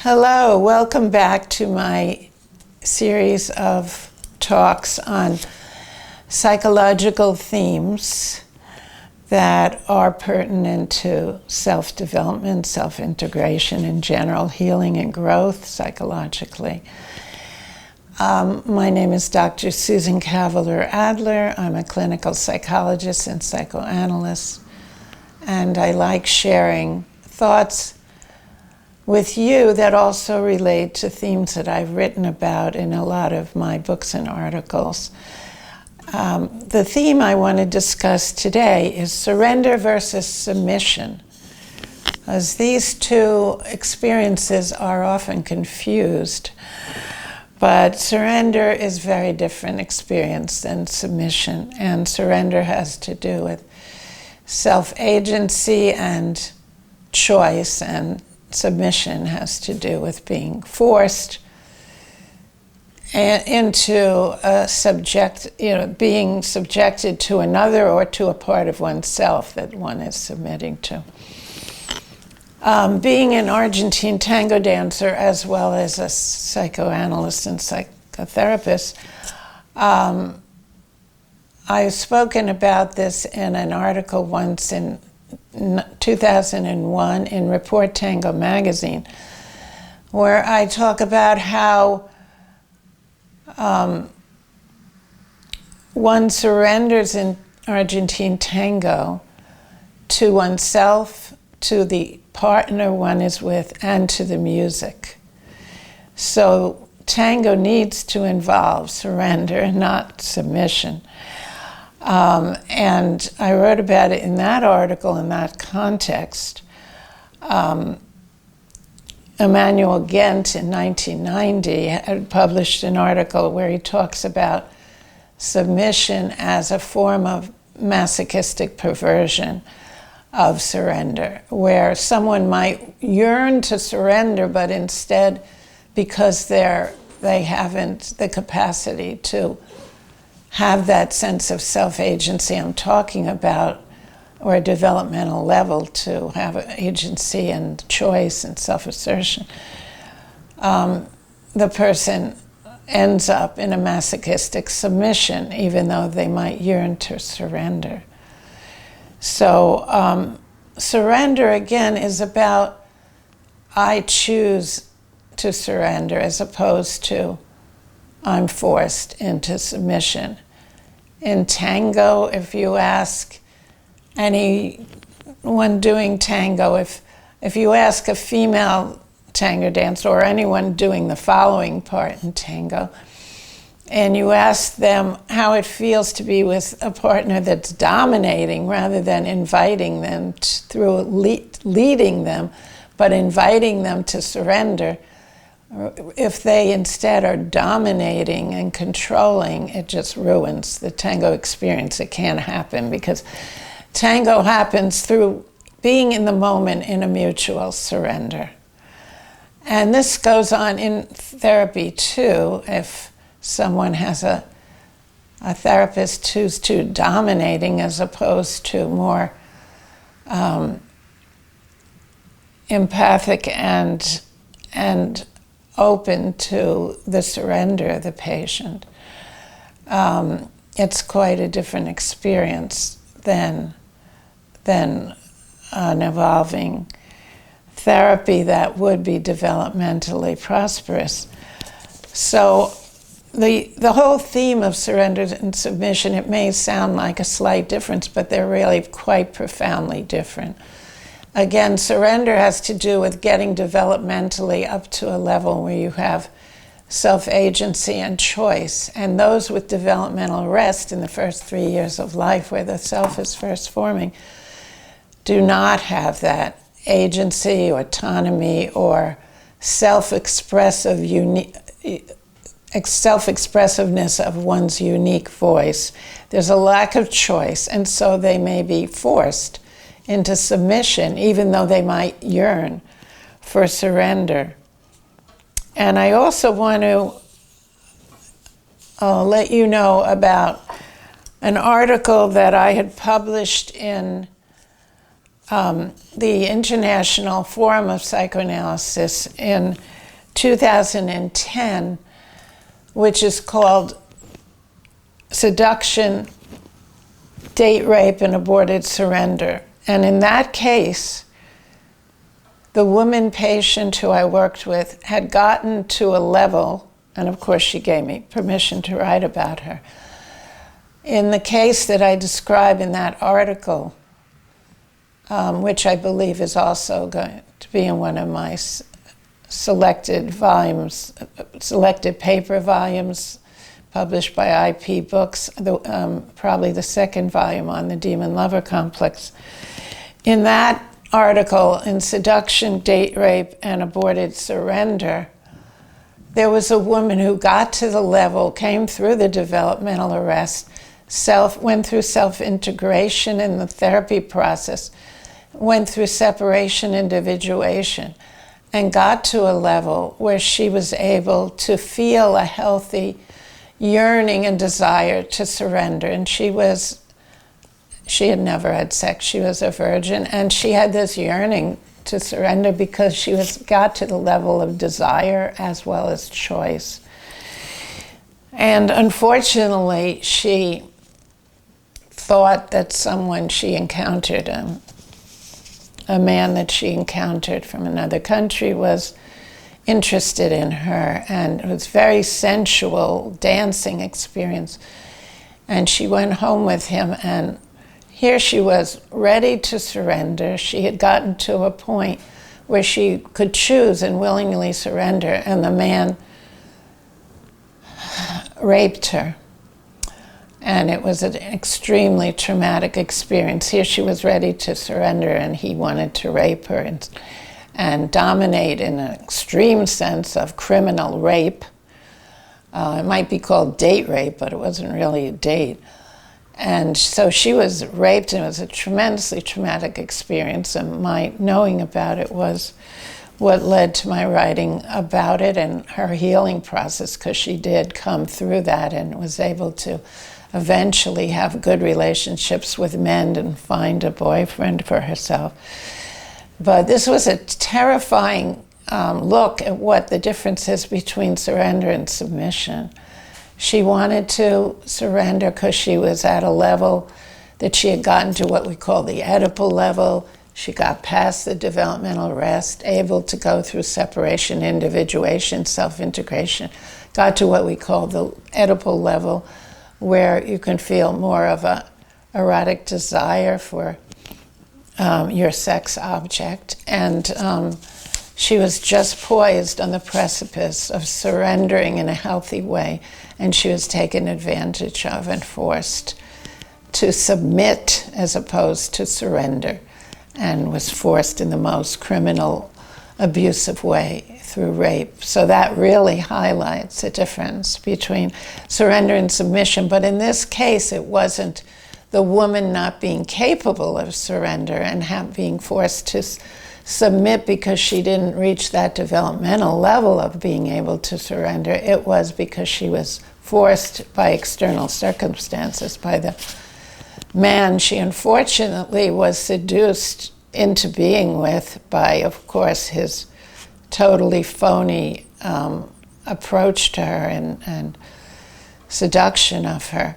Hello, welcome back to my series of talks on psychological themes that are pertinent to self-development, self-integration in general, healing and growth psychologically. My name is Dr. Susan Kavaler-Adler. I'm a clinical psychologist and psychoanalyst, and I like sharing thoughts with you that also relate to themes that I've written about in a lot of my books and articles. The theme I want to discuss today is surrender versus submission, as these two experiences are often confused. But surrender is a very different experience than submission, and surrender has to do with self-agency and choice, and submission has to do with being forced into being subjected to another or to a part of oneself that one is submitting to. Being an Argentine tango dancer as well as a psychoanalyst and psychotherapist, I've spoken about this in an article once in 2001 in Report Tango magazine, where I talk about how one surrenders in Argentine tango to oneself, to the partner one is with, and to the music. So tango needs to involve surrender, not submission. And I wrote about it in that article in that context. Emmanuel Ghent in 1990 had published an article where he talks about submission as a form of masochistic perversion of surrender, where someone might yearn to surrender, but instead, because they haven't the capacity to have that sense of self-agency I'm talking about, or a developmental level to have agency and choice and self-assertion, the person ends up in a masochistic submission, even though they might yearn to surrender. So surrender, again, is about I choose to surrender as opposed to I'm forced into submission. In tango, if you ask anyone doing tango, if you ask a female tango dancer or anyone doing the following part in tango, and you ask them how it feels to be with a partner that's dominating rather than inviting them through leading them, but inviting them to surrender, if they instead are dominating and controlling, it just ruins the tango experience. It can't happen because tango happens through being in the moment in a mutual surrender. And this goes on in therapy too. If someone has a therapist who's too dominating as opposed to more empathic and open to the surrender of the patient, it's quite a different experience than an evolving therapy that would be developmentally prosperous. So the whole theme of surrender and submission, it may sound like a slight difference, but they're really quite profoundly different. Again, surrender has to do with getting developmentally up to a level where you have self-agency and choice. And those with developmental rest in the first 3 years of life, where the self is first forming, do not have that agency, autonomy, or self-expressiveness of one's unique voice. There's a lack of choice, and so they may be forced into submission, even though they might yearn for surrender. And I also want to let you know about an article that I had published in the International Forum of Psychoanalysis in 2010, which is called Seduction, Date Rape, and Aborted Surrender. And in that case, the woman patient who I worked with had gotten to a level, and of course she gave me permission to write about her. In the case that I describe in that article, which I believe is also going to be in one of my selected volumes, selected paper volumes published by IP Books, probably the second volume on the demon lover complex. In that article, in Seduction, Date Rape, and Aborted Surrender, there was a woman who got to the level, came through the developmental arrest, went through self-integration in the therapy process, went through separation, individuation, and got to a level where she was able to feel a healthy yearning and desire to surrender. And she had never had sex, she was a virgin, and she had this yearning to surrender because she got to the level of desire as well as choice. And unfortunately, she thought that someone she encountered, a man that she encountered from another country, was interested in her, and it was a very sensual dancing experience. And she went home with him, and here she was ready to surrender. She had gotten to a point where she could choose and willingly surrender, and the man raped her. And it was an extremely traumatic experience. Here she was ready to surrender, and he wanted to rape her and dominate in an extreme sense of criminal rape. It might be called date rape, but it wasn't really a date. And so she was raped, and it was a tremendously traumatic experience, and my knowing about it was what led to my writing about it and her healing process, because she did come through that and was able to eventually have good relationships with men and find a boyfriend for herself. But this was a terrifying look at what the difference is between surrender and submission. She wanted to surrender because she was at a level that she had gotten to what we call the Oedipal level. She got past the developmental arrest, able to go through separation, individuation, self-integration, got to what we call the Oedipal level, where you can feel more of a erotic desire for your sex object. And she was just poised on the precipice of surrendering in a healthy way, and she was taken advantage of and forced to submit as opposed to surrender, and was forced in the most criminal, abusive way through rape. So that really highlights the difference between surrender and submission. But in this case, it wasn't the woman not being capable of surrender and being forced to submit because she didn't reach that developmental level of being able to surrender. It was because she was forced by external circumstances, by the man she unfortunately was seduced into being with by, of course, his totally phony approach to her and seduction of her.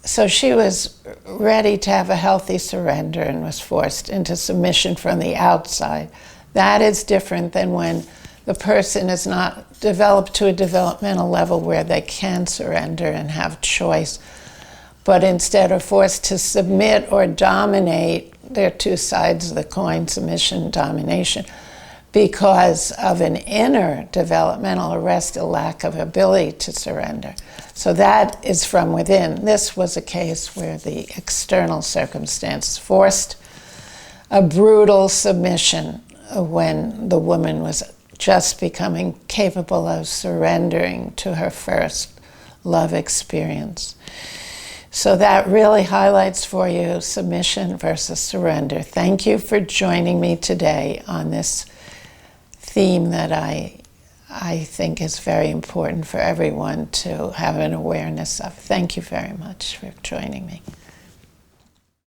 So she was ready to have a healthy surrender and was forced into submission from the outside. That is different than when the person is not developed to a developmental level where they can surrender and have choice, but instead are forced to submit or dominate. They're two sides of the coin, submission and domination, because of an inner developmental arrest, a lack of ability to surrender. So that is from within. This was a case where the external circumstance forced a brutal submission when the woman was just becoming capable of surrendering to her first love experience. So that really highlights for you submission versus surrender. Thank you for joining me today on this theme that I think is very important for everyone to have an awareness of. Thank you very much for joining me.